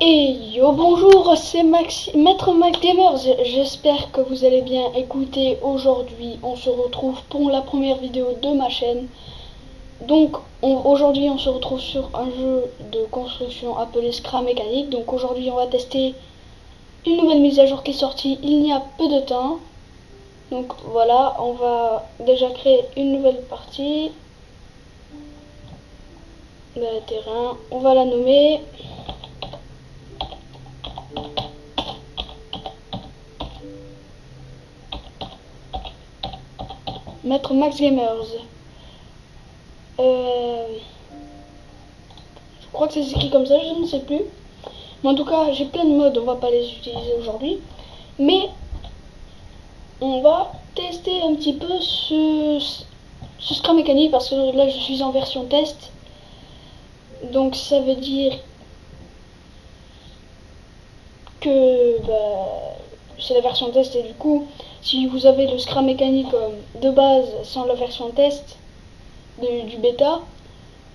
Et yo bonjour, c'est Maître Mac Gamers, j'espère que vous allez bien. Écoutez, aujourd'hui on se retrouve pour la première vidéo de ma chaîne. Donc aujourd'hui on se retrouve sur un jeu de construction appelé Scram Mécanique. Donc aujourd'hui on va tester une nouvelle mise à jour qui est sortie il y a peu de temps. Donc voilà, on va déjà créer une nouvelle partie. Le terrain, on va la nommer Maître Max Gamers. Je crois que c'est écrit comme ça, je ne sais plus. Mais en tout cas, j'ai plein de modes, on va pas les utiliser aujourd'hui. Mais on va tester un petit peu ce Scrum Mécanique parce que là je suis en version test. Donc ça veut dire que c'est la version test et du coup, si vous avez le Scrum Mécanique de base sans la version test du bêta,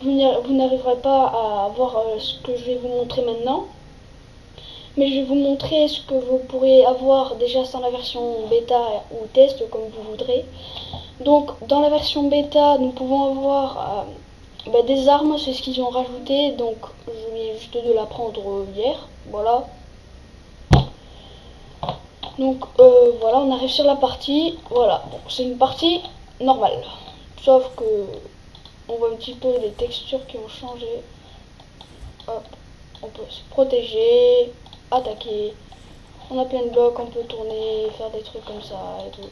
vous n'arriverez pas à voir ce que je vais vous montrer maintenant. Mais je vais vous montrer ce que vous pourrez avoir déjà sans la version bêta ou test, comme vous voudrez. Donc dans la version bêta, nous pouvons avoir des armes, c'est ce qu'ils ont rajouté. Donc je viens juste de l'apprendre hier, voilà. Donc voilà, on arrive sur la partie, voilà, c'est une partie normale. Sauf que on voit un petit peu les textures qui ont changé. Hop, on peut se protéger, attaquer. On a plein de blocs, on peut tourner, faire des trucs comme ça et tout.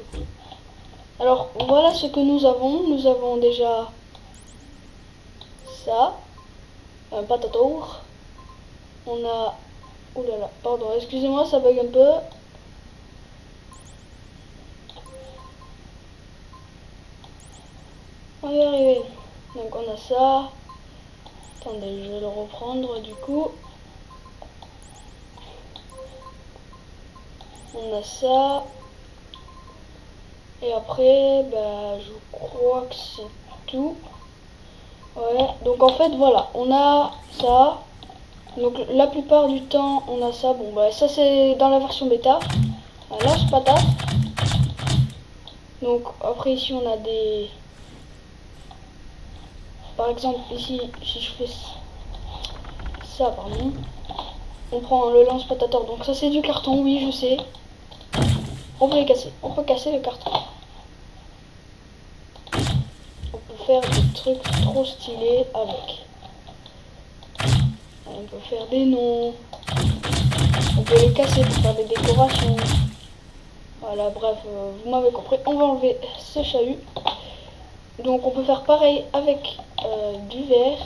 Alors voilà ce que nous avons. Nous avons déjà ça, un patatour. On a, oulala, pardon, excusez-moi, ça bug un peu. On va y arriver. Donc on a ça. Attendez, je vais le reprendre du coup. On a ça. Et après, je crois que c'est tout. Ouais, donc en fait, voilà, on a ça. Donc la plupart du temps, on a ça. Bon, ça c'est dans la version bêta. Un lance-patate. Donc après ici, on a des... Par exemple, ici, si je fais ça, pardon. On prend le lance-patateur. Donc ça c'est du carton, oui, je sais. On peut les casser. On peut casser le carton. On peut faire des trucs trop stylés avec. On peut faire des noms. On peut les casser pour faire des décorations. Voilà, bref, vous m'avez compris. On va enlever ce chahut. Donc on peut faire pareil avec du verre.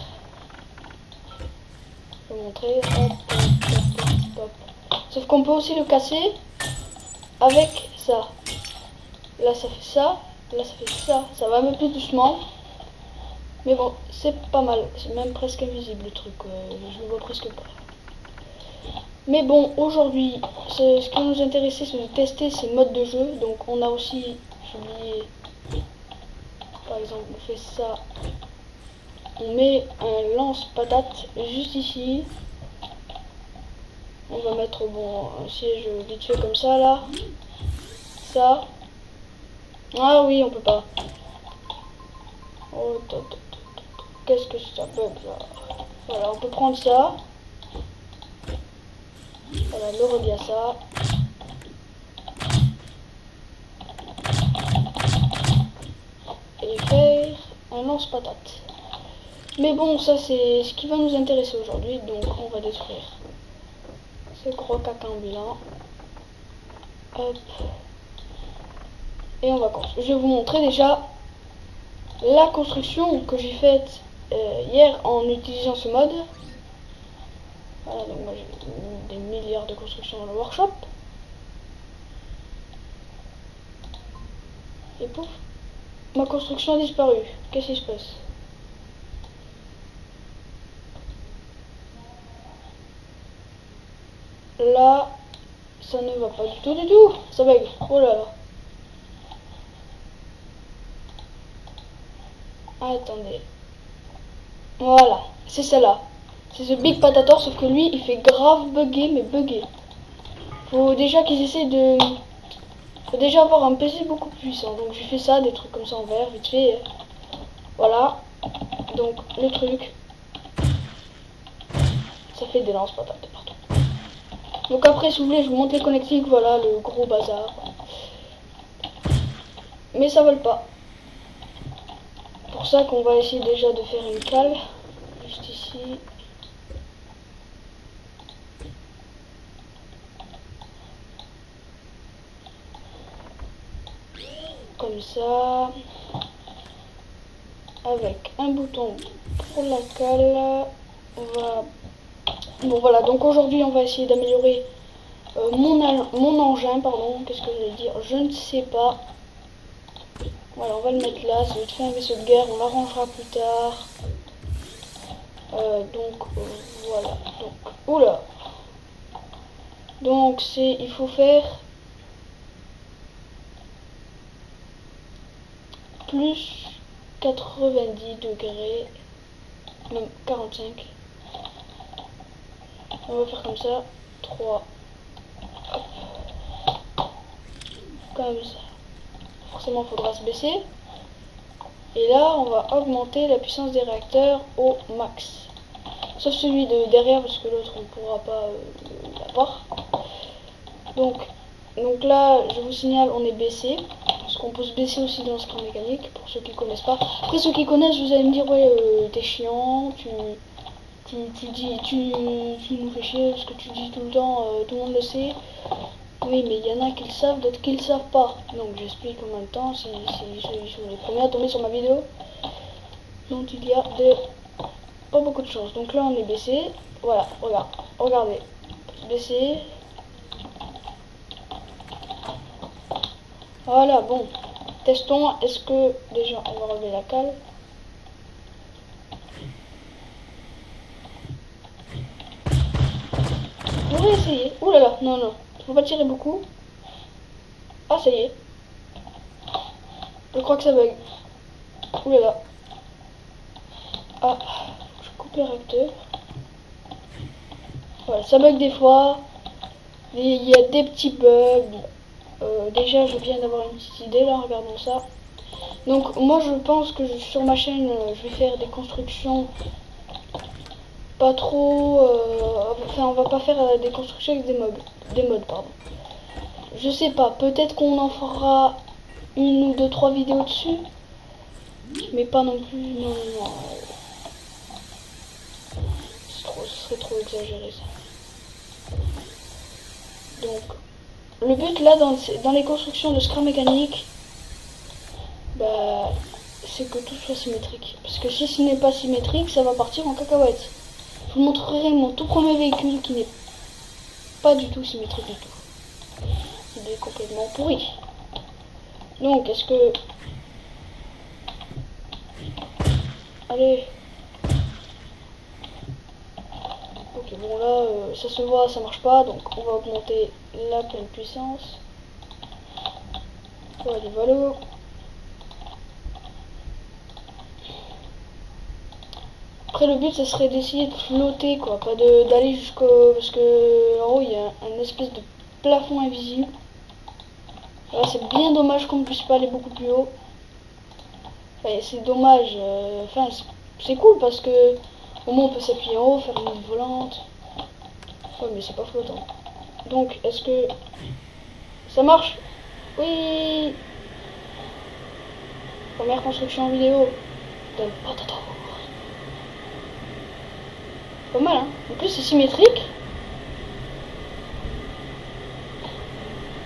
Je vais vous montrer. Hop, hop, hop, hop. Sauf qu'on peut aussi le casser avec ça. Là ça fait ça. Là ça fait ça. Ça va un peu plus doucement. Mais bon, c'est pas mal. C'est même presque invisible le truc. Je le vois presque pas. Mais bon, aujourd'hui, ce qui nous intéressait, c'est de tester ces modes de jeu. Donc on a aussi, j'ai oublié, par exemple, on fait ça. On met un lance-patate juste ici. On va mettre, bon, un siège vite fait comme ça, là. Ça. Ah oui, on peut pas. Oh, qu'est-ce que ça bug, là. Voilà, on peut prendre ça. Voilà, le relier à ça. Et faire un lance-patate. Mais bon, ça c'est ce qui va nous intéresser aujourd'hui. Donc on va détruire ce gros caca ambulant. Hop. Et on va construire. Je vais vous montrer déjà la construction que j'ai faite hier en utilisant ce mode. Voilà, donc moi j'ai des milliards de constructions dans le workshop. Et pouf, ma construction a disparu. Qu'est-ce qui se passe? Là, ça ne va pas du tout. Ça bug. Oh là là. Attendez. Voilà, c'est celle-là. C'est The Big Patator, sauf que lui, il fait grave bugger, mais bugger. Faut déjà qu'ils essaient de... Faut déjà avoir un PC beaucoup plus puissant. Donc je fais ça, des trucs comme ça en vert, vite fait. Voilà. Donc le truc, ça fait des lance-patates de partout. Donc après, si vous voulez, je vous montre les connectiques. Voilà, le gros bazar. Mais ça vole pas. Pour ça qu'on va essayer déjà de faire une cale. Juste ici. Comme ça. Avec un bouton pour la cale. Voilà. Bon voilà, donc aujourd'hui on va essayer d'améliorer mon engin, pardon. Qu'est-ce que je vais dire? Je ne sais pas. Voilà, on va le mettre là. Ça va être fait un vaisseau de guerre, on l'arrangera plus tard. Voilà. Donc, oula. Donc il faut faire plus 90 degrés, même 45. On va faire comme ça, 3, hop, comme ça. Forcément, il faudra se baisser. Et là, on va augmenter la puissance des réacteurs au max. Sauf celui de derrière, parce que l'autre, on ne pourra pas l'avoir. Donc là, je vous signale, on est baissé. Parce qu'on peut se baisser aussi dans ce camp mécanique, pour ceux qui connaissent pas. Après, ceux qui connaissent, vous allez me dire, ouais, t'es chiant, tu nous fais chier, parce que tu dis tout le temps, tout le monde le sait. Oui, mais il y en a qui le savent, d'autres qui le savent pas. Donc j'explique en même temps, si je suis les premiers à tomber sur ma vidéo. Donc il y a pas beaucoup de chance. Donc là, on est baissé. Voilà, regardez. Baissé. Voilà, bon. Testons, est-ce que déjà on va relever la cale. On va essayer. Ouh là là, non. Faut pas tirer beaucoup. Ah, ça y est. Je crois que ça bug. Ouh là là. Ah, je coupe le réacteur. Voilà, ça bug des fois. Il y a des petits bugs. Déjà, je viens d'avoir une petite idée là, regardons ça. Donc, moi je pense que sur ma chaîne, je vais faire des constructions pas trop. Enfin, on va pas faire des constructions avec des modes, pardon. Je sais pas, peut-être qu'on en fera une ou deux, trois vidéos dessus, mais pas non plus. Non. Ce serait trop exagéré ça. Donc, le but là dans les constructions de Scrum mécanique, bah, c'est que tout soit symétrique. Parce que si ce n'est pas symétrique, ça va partir en cacahuète. Je vous montrerai mon tout premier véhicule qui n'est pas du tout symétrique du tout. Il est complètement pourri. Donc, est-ce que... Allez. Ok, bon là, ça se voit, ça marche pas. Donc, on va augmenter la pleine puissance. Voilà. Après, le but, ça serait d'essayer de flotter, quoi. Pas d'aller jusqu'au... Parce que, en haut, il y a un espèce de plafond invisible. Là, c'est bien dommage qu'on ne puisse pas aller beaucoup plus haut. Enfin, c'est dommage. Enfin, c'est cool parce que au moins on peut s'appuyer en haut, faire une ligne volante. Ouais, mais c'est pas flottant. Donc, est-ce que ça marche? Oui. Première construction en vidéo. Pas mal, hein. En plus, c'est symétrique.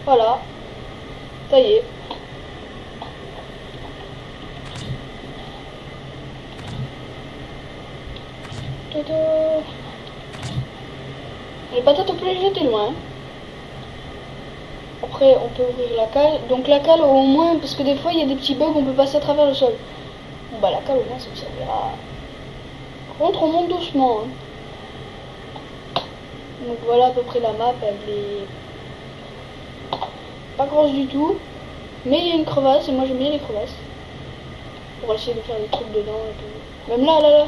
Voilà. Ça y est. Les patates, on peut les jeter loin. Après, on peut ouvrir la cale. Donc la cale, au moins, parce que des fois, il y a des petits bugs, on peut passer à travers le sol. Bon, bah la cale, au moins, ça me servira. Par contre, on monte doucement. Hein. Donc voilà à peu près la map. Elle est pas grosse du tout. Mais il y a une crevasse, et moi j'aime bien les crevasses. Pour essayer de faire des trucs dedans et tout. Même là.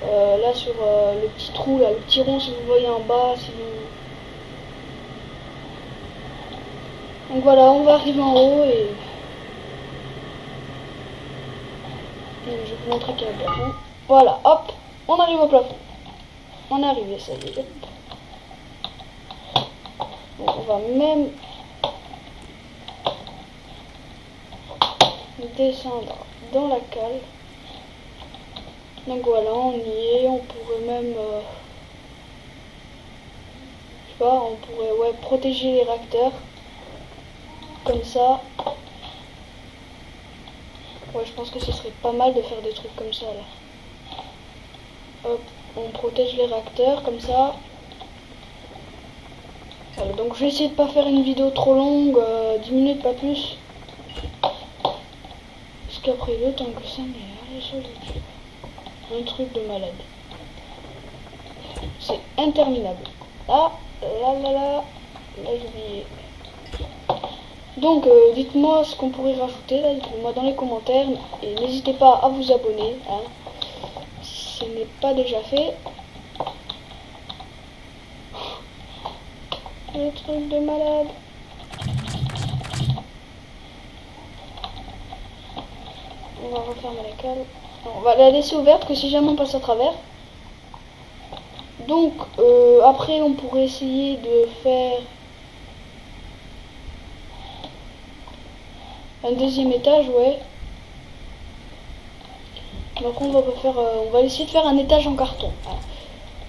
Là sur le petit trou, là, le petit rond, si vous voyez en bas, si vous... Donc voilà, on va arriver en haut et je vais vous montrer qu'il y a un plafond. Voilà, hop, on arrive au plafond. On est arrivé, ça y est. Bon, on va même descendre dans la cale. Donc voilà, on y est. On pourrait même, je sais pas, on pourrait protéger les réacteurs comme ça. Ouais, je pense que ce serait pas mal de faire des trucs comme ça là. Hop, on protège les réacteurs comme ça. Voilà, donc je vais essayer de pas faire une vidéo trop longue, 10 minutes pas plus. Parce qu'après le temps que ça m'est sur YouTube. Un truc de malade. C'est interminable. Ah, là, j'ai oublié. Donc dites-moi ce qu'on pourrait rajouter là, dites-moi dans les commentaires et n'hésitez pas à vous abonner hein, si ce n'est pas déjà fait. Le truc de malade. On va refermer la cale. On va la laisser ouverte que si jamais on passe à travers. Donc après on pourrait essayer de faire un deuxième étage, ouais. Donc on va essayer de faire un étage en carton. Ah,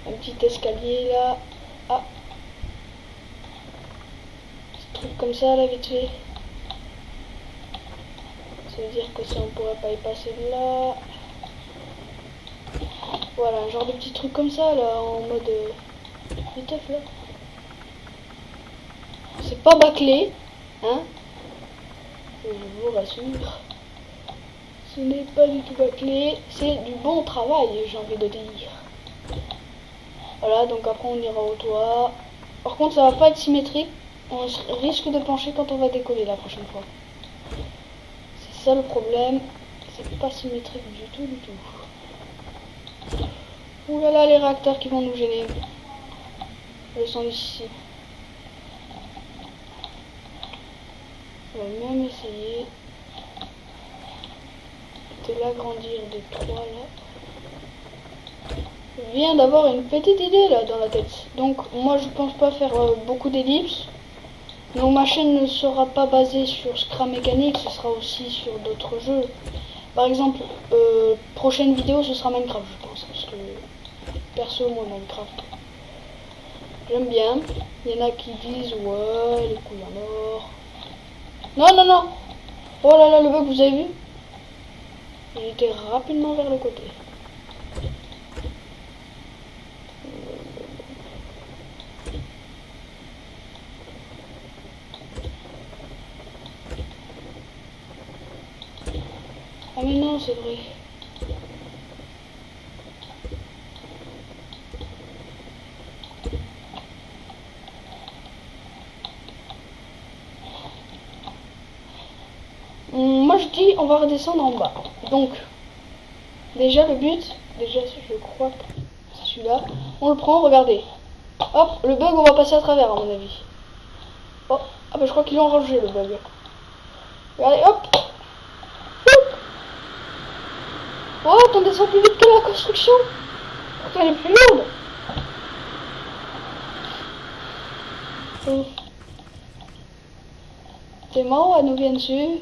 un petit escalier là. Ah. Petit truc comme ça là vite fait. Ça veut dire que ça on pourrait pas y passer de là. Voilà, un genre de petit truc comme ça là, en mode viteuf là. C'est pas bâclé, hein. Je vous rassure. Ce n'est pas du tout bâclé, c'est du bon travail, j'ai envie de dire. Voilà, donc après on ira au toit. Par contre, ça va pas être symétrique. On risque de pencher quand on va décoller la prochaine fois. C'est ça le problème. C'est pas symétrique du tout, du tout. Ouh là là, les réacteurs qui vont nous gêner. Ils sont ici. On va même essayer de l'agrandir de 3 là. Je viens d'avoir une petite idée là dans la tête. Donc moi je pense pas faire beaucoup d'ellipses. Donc ma chaîne ne sera pas basée sur Scram Mécanique, ce sera aussi sur d'autres jeux. Par exemple, prochaine vidéo ce sera Minecraft je pense. Parce que perso moi Minecraft j'aime bien. Il y en a qui disent ouais les couilles en or. Non non non. Oh là là le bug vous avez vu? Il était rapidement vers le côté. Ah mais non, c'est vrai. Moi je dis on va redescendre en bas. Donc déjà le but, déjà je crois que c'est celui-là. On le prend, regardez. Hop, le bug on va passer à travers à mon avis. Oh, ah bah je crois qu'ils l'ont rangé le bug. Regardez, hop. Oh, on descend plus vite que la construction. Elle est plus lourde. C'est marrant, elle nous vient dessus.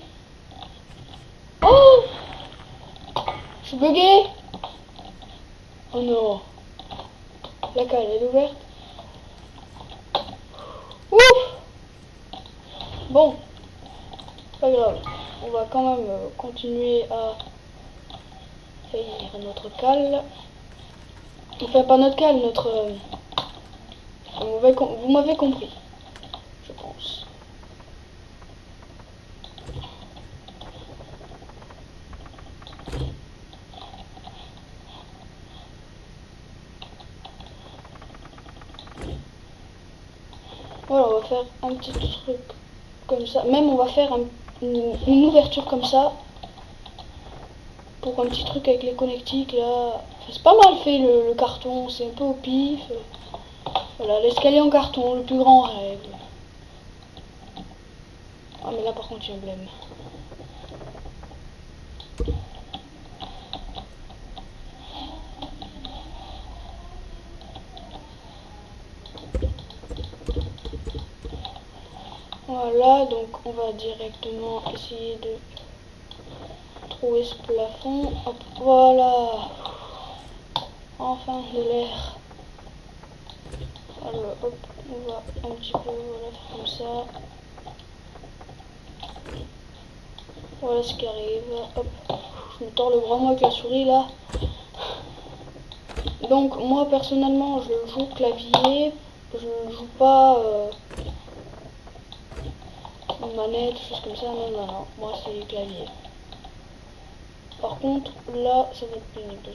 Oh, je suis bugué. Oh non. La cale elle est ouverte. Ouf. Bon, pas grave. On va quand même continuer à faire notre cale. Enfin pas notre cale, notre... vous m'avez compris, je pense. Voilà, on va faire un petit truc comme ça. Même on va faire une ouverture comme ça. Pour un petit truc avec les connectiques là. C'est pas mal fait le carton, c'est un peu au pif. Voilà, l'escalier en carton, le plus grand rêve. Ah mais là par contre il y a un blême. Voilà, donc on va directement essayer de trouver ce plafond. Hop, voilà. Enfin de l'air. Alors hop, on va un petit peu voilà, faire comme ça. Voilà ce qui arrive. Hop, je me tords le bras moi avec la souris là. Donc moi personnellement je joue clavier, je ne joue pas manette, choses comme ça, non, non, non, moi c'est clavier. Par contre là ça va être pénible.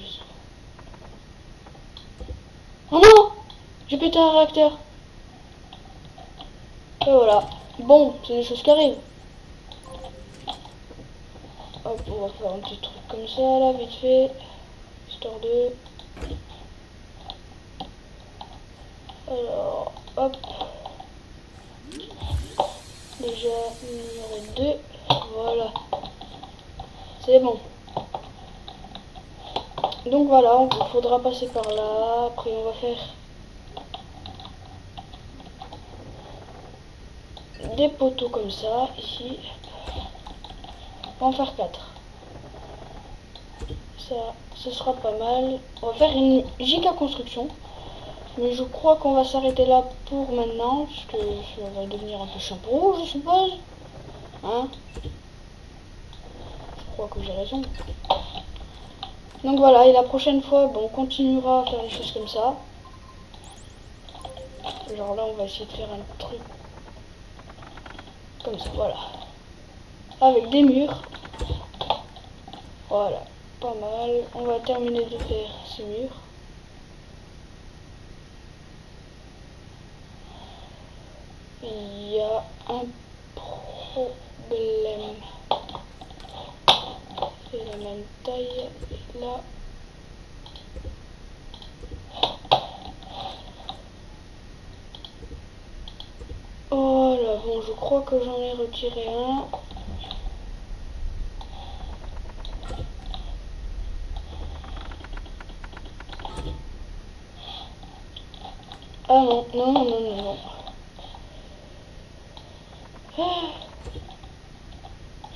Oh non, j'ai pété un réacteur. Et voilà, bon, c'est des choses qui arrivent. Hop, on va faire un petit truc comme ça là, vite fait, histoire de... Alors, hop. Déjà, numéro 2. Voilà. C'est bon. Donc voilà, il faudra passer par là. Après, on va faire des poteaux comme ça, ici. On va en faire 4. Ça, ce sera pas mal. On va faire une giga construction. Mais je crois qu'on va s'arrêter là pour maintenant, parce que ça va devenir un peu chapeau, je suppose. Hein? Je crois que j'ai raison. Donc voilà, et la prochaine fois, bon, on continuera à faire des choses comme ça. Genre là, on va essayer de faire un truc comme ça, voilà. Avec des murs. Voilà, pas mal. On va terminer de faire ces murs. Il y a un problème. C'est la même taille. Et là. Oh là, bon, je crois que j'en ai retiré un. Ah non, non, non, non, non, non.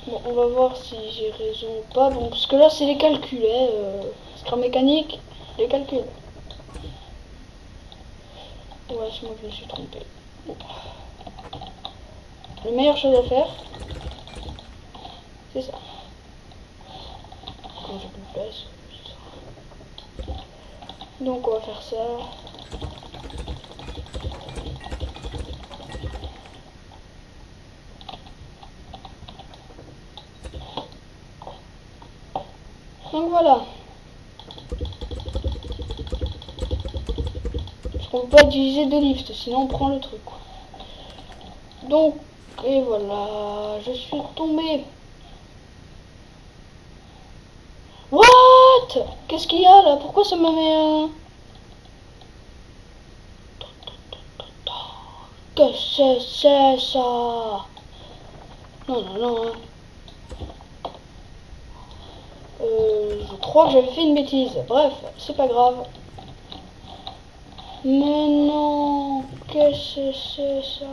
Bon, on va voir si j'ai raison ou pas. Bon, parce que là, c'est les calculs, Scrum mécanique, les calculs. Ouais, c'est moi qui me suis trompé. Bon. La meilleure chose à faire, c'est ça. Quand j'ai plus de place, c'est ça. Donc, on va faire ça. Donc voilà. Parce qu'on peut pas utiliser de lift, sinon on prend le truc. Donc, et voilà, je suis tombé. What? Qu'est-ce qu'il y a là? Pourquoi ça me met un... Qu'est-ce que c'est ça? Non, non, non. Je crois que j'avais fait une bêtise. Bref, c'est pas grave. Mais non, qu'est-ce que c'est ça?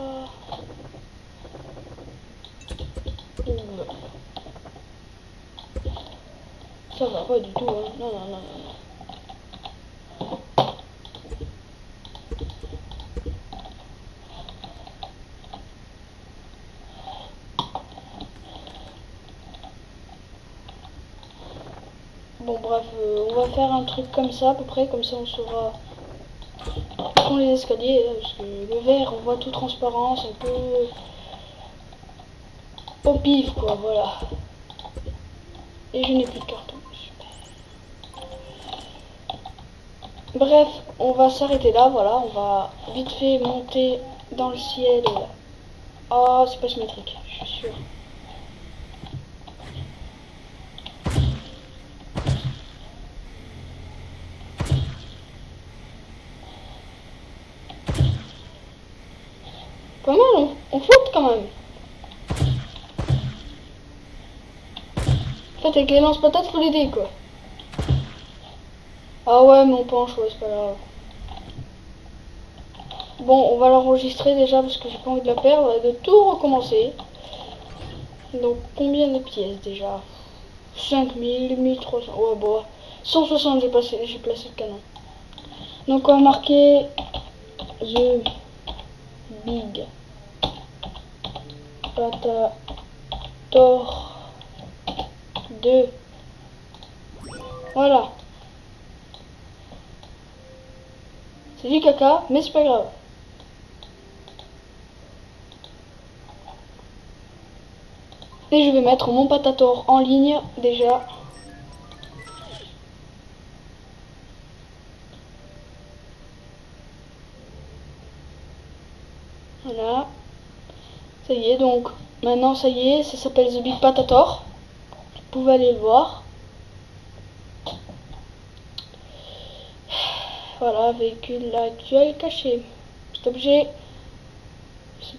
Oula. Ça va pas du tout, hein. Non, non, non, non. Bon, bref, on va faire un truc comme ça, à peu près, comme ça on saura où sont les escaliers, là, parce que le verre, on voit tout transparent, c'est un peu au pif, quoi, voilà. Et je n'ai plus de carton. Bref, on va s'arrêter là, voilà, on va vite fait monter dans le ciel. Oh, c'est pas symétrique, je suis sûr. Pas mal, on flotte quand même. En fait, avec les lance-patates, faut l'aider, quoi. Ah ouais, mais on penche, ouais, c'est pas grave. Bon, on va l'enregistrer déjà parce que j'ai pas envie de la perdre et de tout recommencer. Donc, combien de pièces déjà? 5000, 1300, ouais, bon, 160, j'ai placé le canon. Donc, on va marquer The Big Patator 2. Voilà. C'est du caca, mais c'est pas grave. Et je vais mettre mon Patator en ligne déjà. Voilà. Ça y est, donc maintenant ça y est, ça s'appelle The Big Patator. Vous pouvez aller le voir. Voilà, véhicule actuel caché. Cet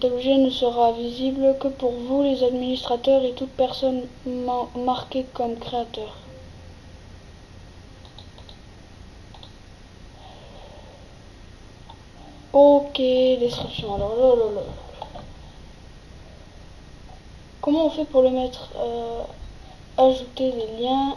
objet ne sera visible que pour vous, les administrateurs et toute personne marquée comme créateur. Ok, description. Alors là. Comment on fait pour le mettre? Ajouter des liens.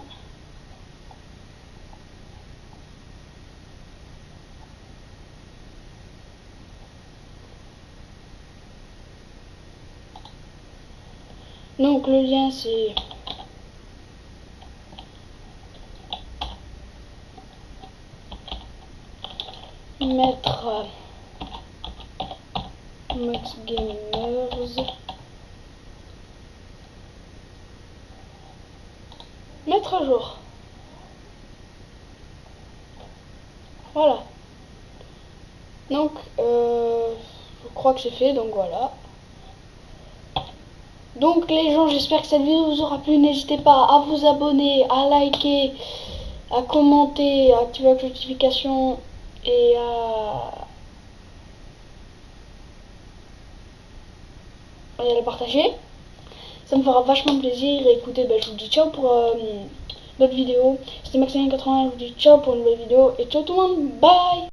Donc le lien c'est mettre Max Gamers, mettre à jour. Voilà. Donc je crois que c'est fait, donc voilà. Donc les gens, j'espère que cette vidéo vous aura plu. N'hésitez pas à vous abonner, à liker, à commenter, à activer la notification et à le partager. Ça me fera vachement plaisir. Et écoutez, je vous dis ciao pour d'autres vidéos. C'était Maxime80, je vous dis ciao pour une nouvelle vidéo. Et ciao tout le monde, bye.